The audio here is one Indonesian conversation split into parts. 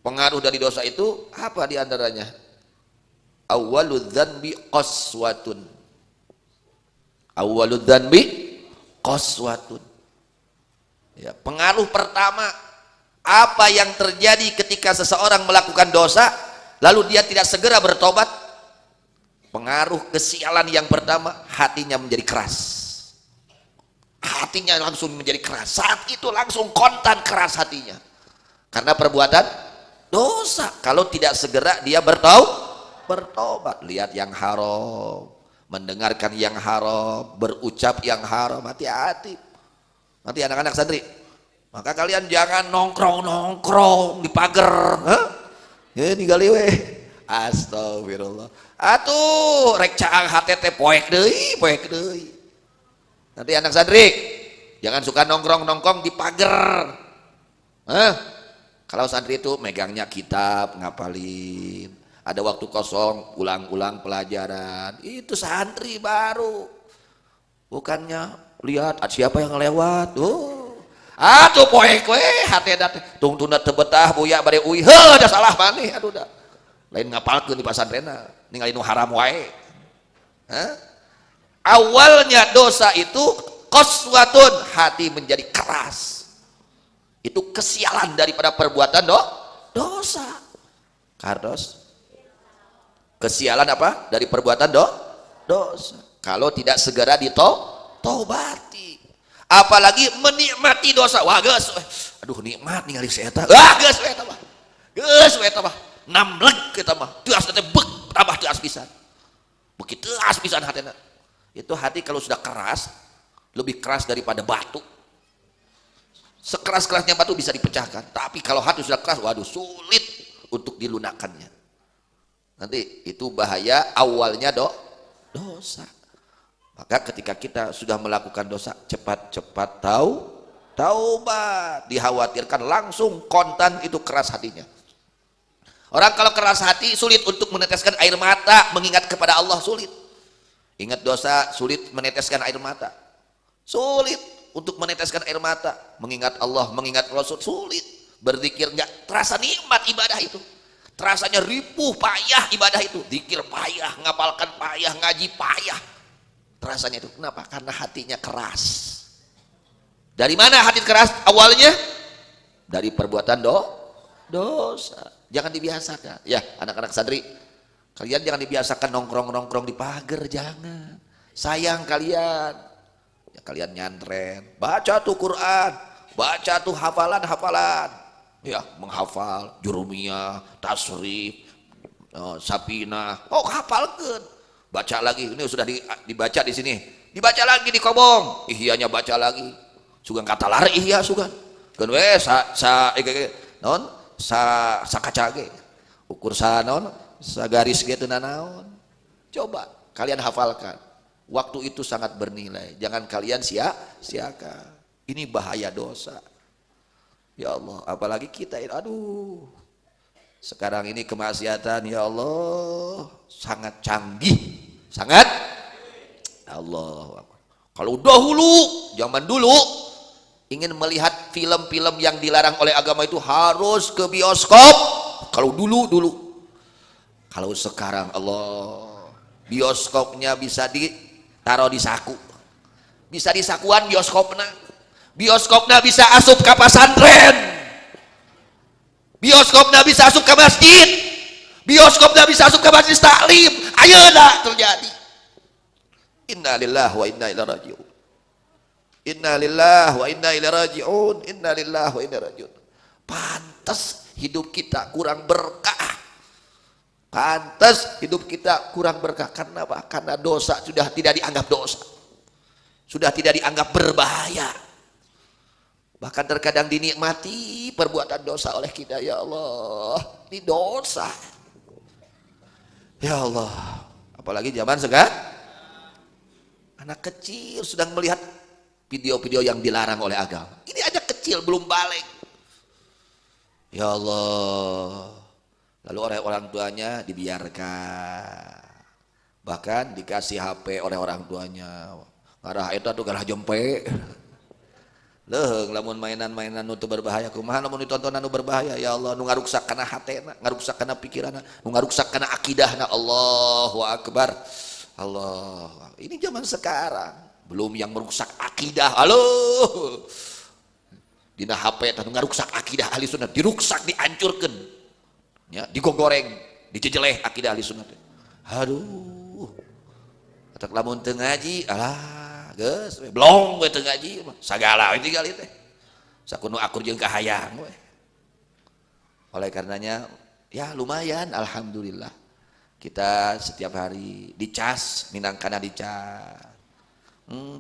Pengaruh dari dosa itu apa diantaranya? Awwaludz dzanbi qaswatun. Awwaludz dzanbi qaswatun. Ya, pengaruh pertama apa yang terjadi ketika seseorang melakukan dosa lalu dia tidak segera bertobat? Pengaruh kesialan yang pertama, hatinya menjadi keras. Hatinya langsung menjadi keras. Saat itu langsung kontan keras hatinya. Karena perbuatan dosa. Kalau tidak segera dia bertobat. Lihat yang haram, mendengarkan yang haram, berucap yang haram, hati-hati. Nanti anak-anak santri, maka kalian jangan nongkrong di pagar. Ya ini kali weh. Astagfirullah. Atuh rek caang hate teh poek deui. Nanti anak santri, jangan suka nongkrong di pagar. Kalau santri itu megangnya kitab, ngapalin. Ada waktu kosong, ulang-ulang pelajaran. Itu santri baru. Bukannya lihat siapa yang lewat. Atuh poek we hate dat tungtuna teu betah buya bade uwi. Heuh da salah maneh aduh da. Lain ngapalkeun di pasantrenna, ningali nu haram wae. Awalnya dosa itu qaswatun, hati menjadi keras. Itu kesialan daripada perbuatan dosa. Kardos. Kesialan apa? Dari perbuatan dosa. Kalau tidak segera ditobati. Apalagi menikmati dosa. Wah geus, aduh nikmat ningali si eta. Geus we eta mah. Geus we eta mah. Namleg kita mah. Teas teh beuk tambah teas pisan. Begitu teas pisan hatena. Itu hati kalau sudah keras, lebih keras daripada batu. Sekeras-kerasnya batu bisa dipecahkan. Tapi kalau hati sudah keras, waduh sulit untuk dilunakkannya. Nanti itu bahaya awalnya dosa. Maka ketika kita sudah melakukan dosa, cepat-cepat taubat. Dikhawatirkan langsung kontan itu keras hatinya. Orang kalau keras hati sulit untuk meneteskan air mata, mengingat kepada Allah sulit. Ingat dosa sulit meneteskan air mata. Sulit untuk meneteskan air mata, mengingat Allah, mengingat Rasul sulit. Berzikir enggak terasa nikmat ibadah itu. Terasanya ripuh payah ibadah itu. Zikir payah, ngapalkan payah, ngaji payah. Terasanya itu kenapa? Karena hatinya keras. Dari mana hati keras awalnya? Dari perbuatan dosa. Jangan dibiasakan. Ya, anak-anak santri, kalian jangan dibiasakan nongkrong-nongkrong di pagar, jangan. Sayang kalian. Ya, kalian nyantren, baca tuh Quran, baca tuh hafalan-hafalan. Ya, menghafal jurumiyah, tasrif, sapinah. Oh, hafalkeun. Baca lagi, ini sudah dibaca di sini, dibaca lagi di kobong, ihyanya baca lagi, sugan kata lari ihya sugan, kan we sa kaca ge, ukur sa non, sa garis gitu nanaon, coba kalian hafalkan, waktu itu sangat bernilai, jangan kalian sia-siakan, ini bahaya dosa, ya Allah, apalagi kita, aduh, sekarang ini kemaksiatan ya Allah sangat canggih, sangat Allah. Kalau dahulu, zaman dulu ingin melihat film-film yang dilarang oleh agama itu harus ke bioskop. Kalau dulu. Kalau sekarang Allah, bioskopnya bisa ditaruh di saku, bisa di sakuan bioskopnya bisa asup ke pesantren, bioskopnya bisa asup ke masjid, bioskopnya bisa asup ke masjid taklim. Ayeuna terjadi. Innalillahi wa inna ilaihi raji'un. Innalillahi wa inna ilaihi raji'un. Innalillahi wa inna ilaihi raji'un. Pantas hidup kita kurang berkah. Pantas hidup kita kurang berkah. Karena apa? Karena dosa sudah tidak dianggap dosa. Sudah tidak dianggap berbahaya. Bahkan terkadang dinikmati perbuatan dosa oleh kita. Ya Allah, ini dosa. Ya Allah, apalagi zaman sekarang anak kecil sedang melihat video-video yang dilarang oleh agama. Ini aja kecil belum balik. Ya Allah, lalu oleh orang tuanya dibiarkan, bahkan dikasih HP oleh orang tuanya. Ngarah itu tuh garah jempe. Leuheung lamun mainan-mainan nu teu berbahaya kumaha lamun ditontonan nu berbahaya ya Allah nu ngaruksak kana hatena, ngaruksak kana pikiranna, nu ngaruksak kana akidahna. Allahu akbar. Allah. Ini zaman sekarang, belum yang merusak akidah. Halo. Dina HP teh ngaruksak akidah ahli sunnah, diruksak, dihancurkeun. Ya, digogoreng, dijejeleh akidah ahli sunnah. Aduh. Atak lamun teu ngaji, alah geus blong we teu ngaji sagala we tinggal teh sakuno akur jeung kahayang we. Oleh karenanya ya lumayan alhamdulillah kita setiap hari dicas minangkana dicas.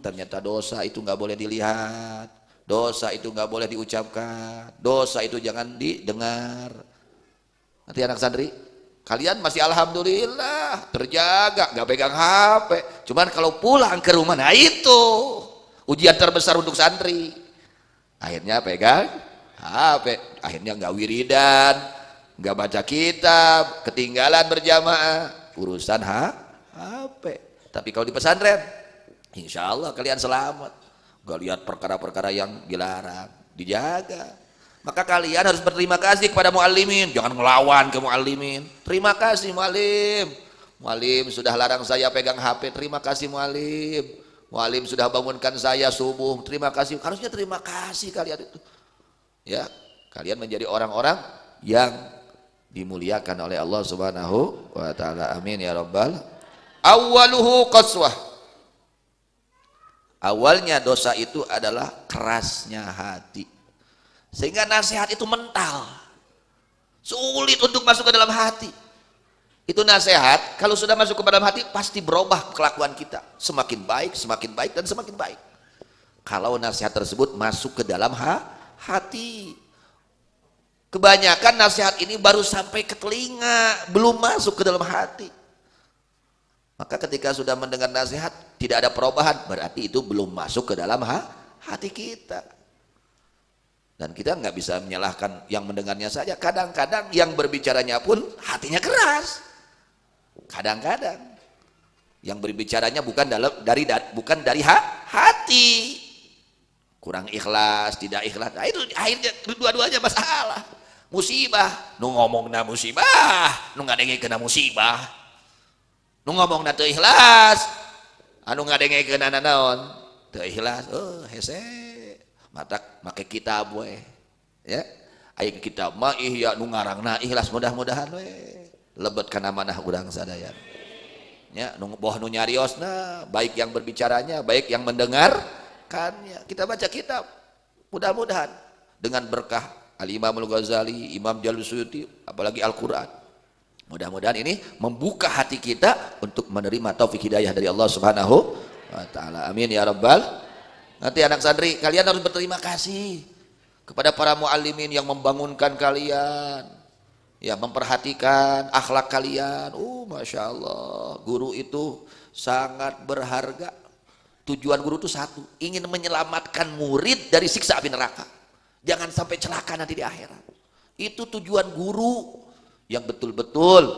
Ternyata dosa itu nggak boleh dilihat, dosa itu nggak boleh diucapkan, dosa itu jangan didengar. Nanti anak santri kalian masih alhamdulillah terjaga, gak pegang HP. Cuman kalau pulang ke rumah, nah itu ujian terbesar untuk santri. Akhirnya pegang HP, akhirnya gak wiridan, gak baca kitab, ketinggalan berjamaah, urusan HP. Tapi kalau di pesantren, insya Allah kalian selamat. Gak lihat perkara-perkara yang dilarang, dijaga. Maka kalian harus berterima kasih kepada muallimin, jangan ngelawan ke muallimin. Terima kasih muallim. Muallim sudah larang saya pegang HP, terima kasih muallim. Muallim sudah bangunkan saya subuh, terima kasih. Harusnya terima kasih kalian itu. Ya, kalian menjadi orang-orang yang dimuliakan oleh Allah Subhanahu wa taala. Amin ya rabbal. Awwaluhu qaswah. Awalnya dosa itu adalah kerasnya hati. Sehingga nasihat itu mental, sulit untuk masuk ke dalam hati. Itu nasihat kalau sudah masuk ke dalam hati pasti berubah kelakuan kita, semakin baik dan semakin baik. Kalau nasihat tersebut masuk ke dalam hati. Kebanyakan nasihat ini baru sampai ke telinga, belum masuk ke dalam hati. Maka ketika sudah mendengar nasihat tidak ada perubahan, berarti itu belum masuk ke dalam hati kita. Dan kita nggak bisa menyalahkan yang mendengarnya saja. Kadang-kadang yang berbicaranya pun hatinya keras. Kadang-kadang yang berbicaranya bukan dari hati. Kurang ikhlas, tidak ikhlas. Nah, itu akhirnya dua-duanya masalah. Musibah, nu ngomongna musibah, nu ngadengikeun musibah. Nu ngomongna teu ikhlas, anu ngadengikeun naon? Teu ikhlas. Oh, hese. Matak make kitab we ya aya kitab mah ihya nu ngarangna ikhlas mudah-mudahan we lebet kana manah urang sadaya ya nu boh nu nyariosna baik yang berbicaranya baik yang mendengarkannya. Kita baca kitab mudah-mudahan dengan berkah Al-Imam Al-Ghazali, Imam Jalal Suyuti, apalagi Al-Qur'an. Mudah-mudahan ini membuka hati kita untuk menerima taufik hidayah dari Allah Subhanahu wa taala. Amin ya rabbal. Nanti anak santri kalian harus berterima kasih kepada para muallimin yang membangunkan kalian, ya memperhatikan akhlak kalian. Masya Allah, guru itu sangat berharga. Tujuan guru itu satu, ingin menyelamatkan murid dari siksa api neraka. Jangan sampai celaka nanti di akhirat. Itu tujuan guru yang betul-betul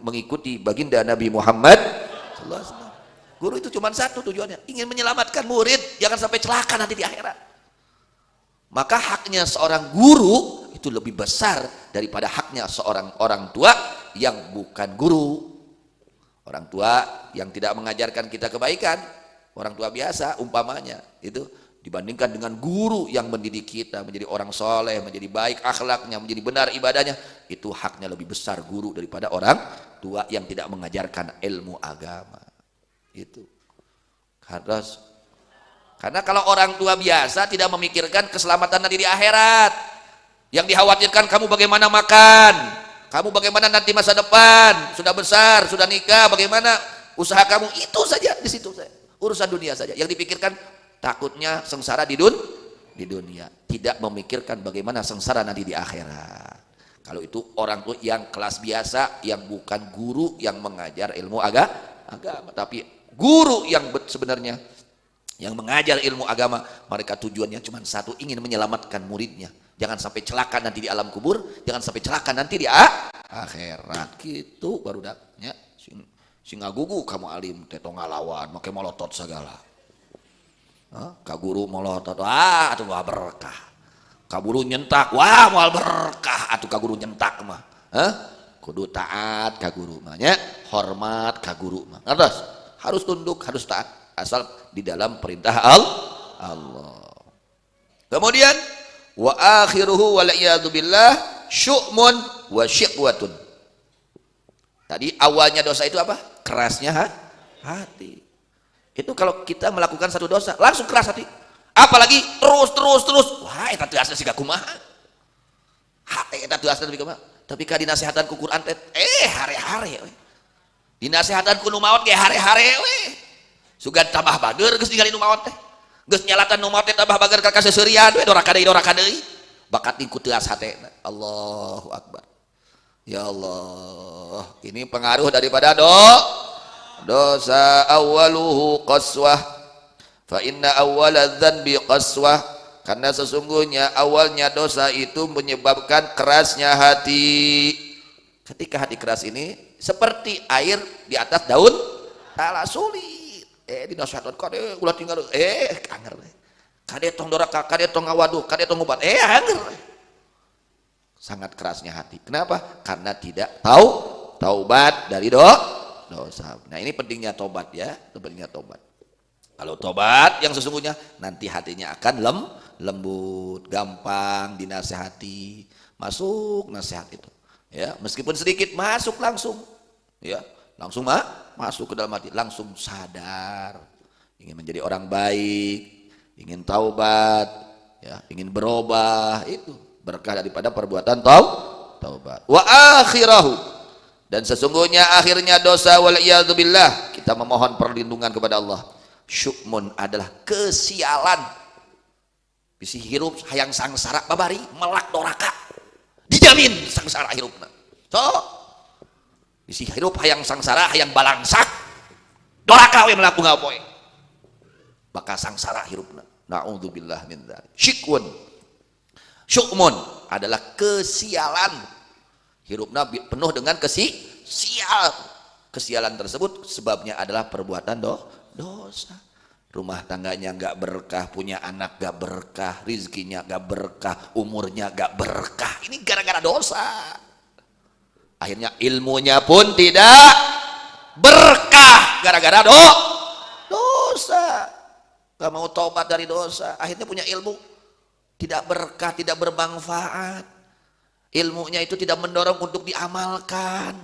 mengikuti baginda Nabi Muhammad sallallahu alaihi wasallam. Guru itu cuma satu tujuannya, ingin menyelamatkan murid, jangan sampai celaka nanti di akhirat. Maka haknya seorang guru itu lebih besar daripada haknya seorang orang tua yang bukan guru. Orang tua yang tidak mengajarkan kita kebaikan, orang tua biasa umpamanya, itu dibandingkan dengan guru yang mendidik kita menjadi orang soleh, menjadi baik akhlaknya, menjadi benar ibadahnya, itu haknya lebih besar guru daripada orang tua yang tidak mengajarkan ilmu agama. Itu karena kalau orang tua biasa tidak memikirkan keselamatan nanti di akhirat, yang dikhawatirkan kamu bagaimana makan, kamu bagaimana nanti masa depan, sudah besar, sudah nikah, bagaimana usaha kamu, itu saja di situ saja. Urusan dunia saja yang dipikirkan, takutnya sengsara di dunia, tidak memikirkan bagaimana sengsara nanti di akhirat. Kalau itu orang tua yang kelas biasa, yang bukan guru yang mengajar ilmu agama, tapi guru yang sebenarnya yang mengajar ilmu agama, mereka tujuannya cuma satu, ingin menyelamatkan muridnya. Jangan sampai celaka nanti di alam kubur, jangan sampai celaka nanti di akhirat. Gitu baru daknya sing ngagugu kamu alim teh tong ngalawan make molotot segala. Kaguru molot atuh wah berkah. Kaburu nyentak wah moal berkah atuh kaguru nyentak mah. Kudu taat ka guru mah nya, hormat ka guru mah. Ngertos? Harus tunduk, harus taat asal di dalam perintah Allah. Kemudian wa akhiruhu wal iyadu billah syu'mun wa syiqwatun. Tadi awalnya dosa itu apa? Kerasnya hati. Itu kalau kita melakukan satu dosa langsung keras hati. Apalagi terus. Wah, eta teu asna siga kumaha. Hati eta teu asna tapi kumaha? Tapi ka dinasehatan ku Quran teh hare-hare we. Dinasehatan ku nu maot ge hare-hare we. Sugan tambah bager geus ningali nu maot teh. Geus nyalatan nu maot teh tambah bager ka kaseurian we doraka deui. Bakat ku teu as hatena. Allahu akbar. Ya Allah, ini pengaruh daripada dosa. Awaluhu qaswah fa inna awwala dzanbi qaswah, karena sesungguhnya awalnya dosa itu menyebabkan kerasnya hati. Ketika hati keras ini seperti air di atas daun tala sulit. Dinasihatkan kade ulah tinggal anger. Kade tong doraka, kade tong ngawaduh, kade tong ngubat anger. Sangat kerasnya hati. Kenapa? Karena tidak tahu taubat dari dosa. Nah, ini pentingnya taubat ya, pentingnya taubat. Kalau taubat yang sesungguhnya nanti hatinya akan lembut, gampang dinasehati, masuk nasihat itu. Ya, meskipun sedikit masuk langsung. Ya, langsung masuk ke dalam hati, langsung sadar, ingin menjadi orang baik, ingin taubat, ya, ingin berubah, itu berkah daripada perbuatan taubat. Wa akhirahu, dan sesungguhnya akhirnya dosa wal iyadu billah, kita memohon perlindungan kepada Allah. Syukmun adalah kesialan. Bisi hirup hayang sangsara babari melak doraka. Dijamin sangsara hirupna. So, bisi hirup hayang sangsara hayang balangsak. Doraka we melaku ngapoe. Bakal sangsara hirupna. Na'udzubillah min dzalik. Syukmun adalah kesialan. Hirupna penuh dengan sial. Kesialan tersebut sebabnya adalah perbuatan dosa. Rumah tangganya gak berkah, punya anak gak berkah, rizkinya gak berkah, umurnya gak berkah. Ini gara-gara dosa. Akhirnya ilmunya pun tidak berkah gara-gara dosa. Gak mau taubat dari dosa, akhirnya punya ilmu tidak berkah, tidak bermanfaat. Ilmunya itu tidak mendorong untuk diamalkan.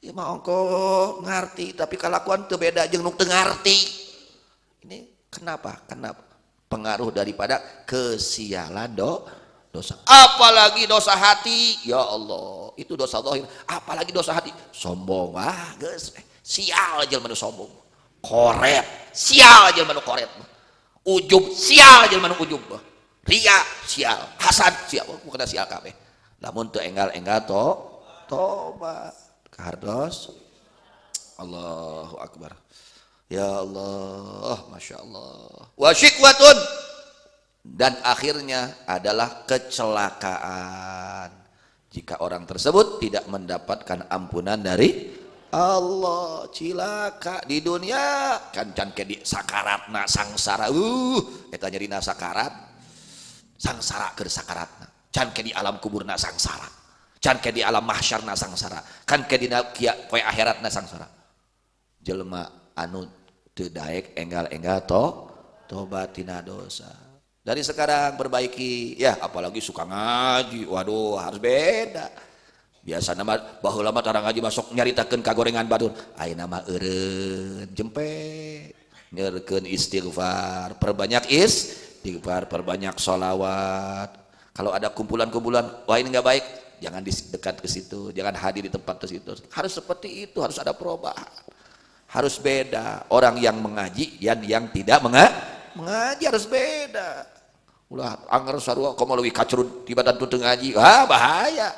Ya mau kok ngerti, tapi kelakuan itu beda jeung nu teu ngarti. Ini kenapa? Pengaruh daripada kesialan dosa. Apalagi dosa hati, ya Allah, itu dosa zahir. Apalagi dosa hati, sombong, geus sial jelema nu sombong. Koret, sial jelema nu koret. Ujub, sial jelema nu ujub. Ria, sial. Hasad, sial. Bukan sial kabeh. Lamun teu enggal-enggal tobat. Kardos. Allahu akbar. Ya Allah, masya Allah. Wa syiqwatun, dan akhirnya adalah kecelakaan jika orang tersebut tidak mendapatkan ampunan dari Allah. Cilaka di dunia kan can ke di sakaratna sangsara. Eta nyerina sakarat. Sangsara keur sakaratna. Can ke di alam kuburna sangsara. Can ke di alam mahsyarna sangsara. Kan ke dina kieu poe akhiratna sangsara. Jelema anu teu daek enggal-enggal tobat tina dosa. Dari sekarang perbaiki ya, apalagi suka ngaji. Waduh, harus beda. Biasa nama baheula mah tara ngaji masuk nyaritakeun kagorengan batur. Ayeuna mah eureun jempe. Nyeurekeun istighfar, perbanyak istighfar, perbanyak sholawat. Kalau ada kumpulan-kumpulan, wah ini enggak baik, jangan dekat ke situ, jangan hadir di tempat ke situ. Harus seperti itu, harus ada perubahan. Harus beda. Orang yang mengaji dan yang tidak mengaji harus beda. Ulah anggar sarua komo leuwih kacrut tibatan teu ngaji. Bahaya.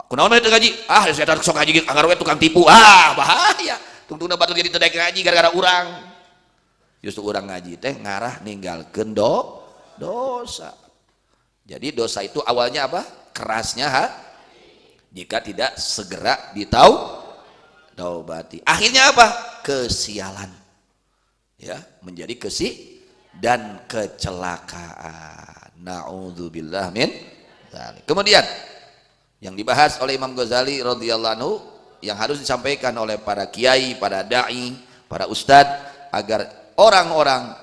Kunaon teu ngaji? Saya sok ngaji anggar we tukang tipu. Bahaya. Tungtungna batur jadi teu ngaji gara-gara urang. Justru urang ngaji teh ngarah ninggalkeun dosa. Jadi dosa itu awalnya apa? Kerasnya jika tidak segera taubati. Akhirnya apa? Kesialan. Ya, menjadi dan kecelakaan. Na'udzubillah min dzalik. Kemudian yang dibahas oleh Imam Ghazali radhiyallahu anhu yang harus disampaikan oleh para kiai, para dai, para ustadz agar orang-orang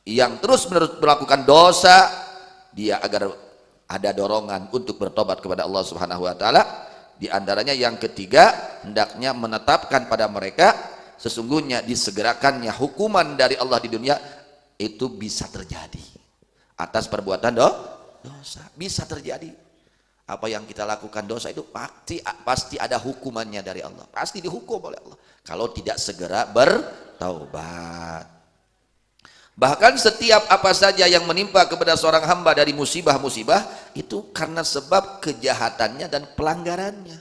yang terus-menerus melakukan dosa dia agar ada dorongan untuk bertobat kepada Allah Subhanahu wa taala. Di antaranya yang ketiga, hendaknya menetapkan pada mereka sesungguhnya disegerakannya hukuman dari Allah di dunia itu bisa terjadi atas perbuatan dosa. Bisa terjadi. Apa yang kita lakukan dosa itu pasti ada hukumannya dari Allah. Pasti dihukum oleh Allah kalau tidak segera bertaubat. Bahkan setiap apa saja yang menimpa kepada seorang hamba dari musibah-musibah itu karena sebab kejahatannya dan pelanggarannya.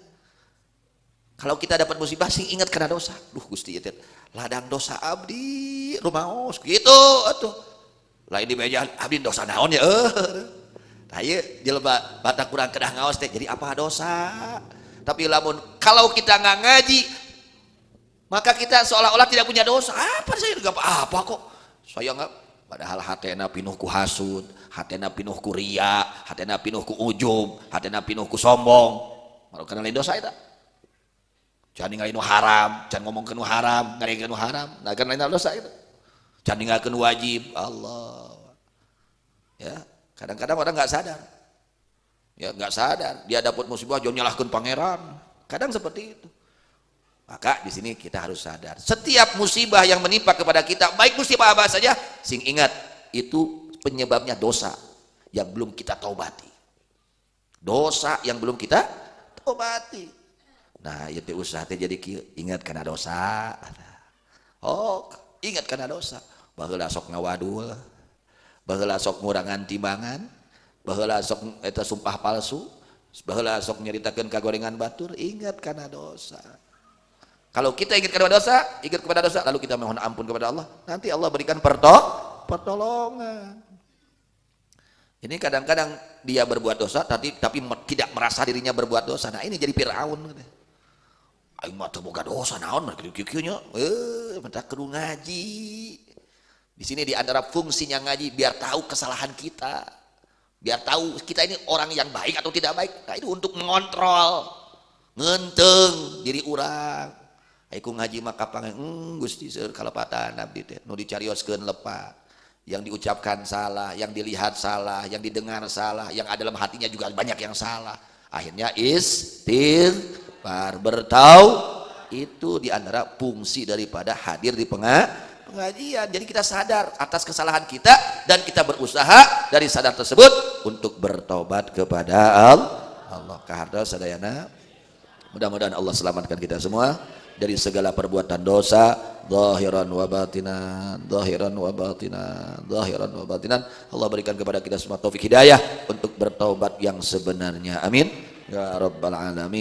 Kalau kita dapat musibah sing ingat karena dosa. Gusti itu ladang dosa abdi rumaos gitu atuh. Lain di meja abdi dosa naon ya tah ieu jelema batak kurang kedah ngaos teh jadi apa dosa. Tapi lamun kalau kita nggak ngaji maka kita seolah-olah tidak punya dosa. Apa saya enggak apa kok. Saya enggak, padahal hatena pinuh ku hasud, hatena pinuh ku ria, hatena pinuh ku ujub, hatena pinuh ku sombong. Maru kana lain dosa eta. Jangan ninggalin haram, jangan ngomong nu haram, ngarengkeun nu haram. Nah kan lain dosa itu. Jangan ninggalkeun wajib. Allah. Ya, kadang-kadang orang enggak sadar. Ya enggak sadar, dia dapat musibah jangan nyalahkeun pangeran. Kadang seperti itu. Maka di sini kita harus sadar, setiap musibah yang menimpa kepada kita, baik musibah apa saja, sing ingat itu penyebabnya dosa yang belum kita taubati. Dosa yang belum kita taubati. Nah, itu usaha jadi ingat karena dosa. Oh, ingat karena dosa. Baheula sok ngawadul, baheula sok ngurangan timbangan, baheula sok eta sumpah palsu, baheula sok nyaritakeun kagorengan batur, ingat karena dosa. Kalau kita ingat kepada dosa, lalu kita mohon ampun kepada Allah, nanti Allah berikan pertolongan. Ini kadang-kadang dia berbuat dosa, tapi tidak merasa dirinya berbuat dosa. Nah ini jadi Firaun. Aing mah teu boga dosa naon mah kieu nya. Minta kudu ngaji. Di sini di antara fungsinya ngaji biar tahu kesalahan kita. Biar tahu kita ini orang yang baik atau tidak baik. Nah itu untuk mengontrol, ngenteng diri orang. Aiku ngaji mah kapange Gusti seueur kalepatan abdi teh nu dicarioskeun lepa, yang diucapkan salah, yang dilihat salah, yang didengar salah, yang ada dalam hatinya juga banyak yang salah. Akhirnya istighfar, itu di antara fungsi daripada hadir di pengajian. Jadi kita sadar atas kesalahan kita dan kita berusaha dari sadar tersebut untuk bertobat kepada Allah. Kaharda sadayana, mudah-mudahan Allah selamatkan kita semua dari segala perbuatan dosa, zahiran wa batinan, zahiran wa batinan, zahiran wa batinan. Allah berikan kepada kita semua taufik hidayah untuk bertaubat yang sebenarnya. Amin ya rabbal alamin.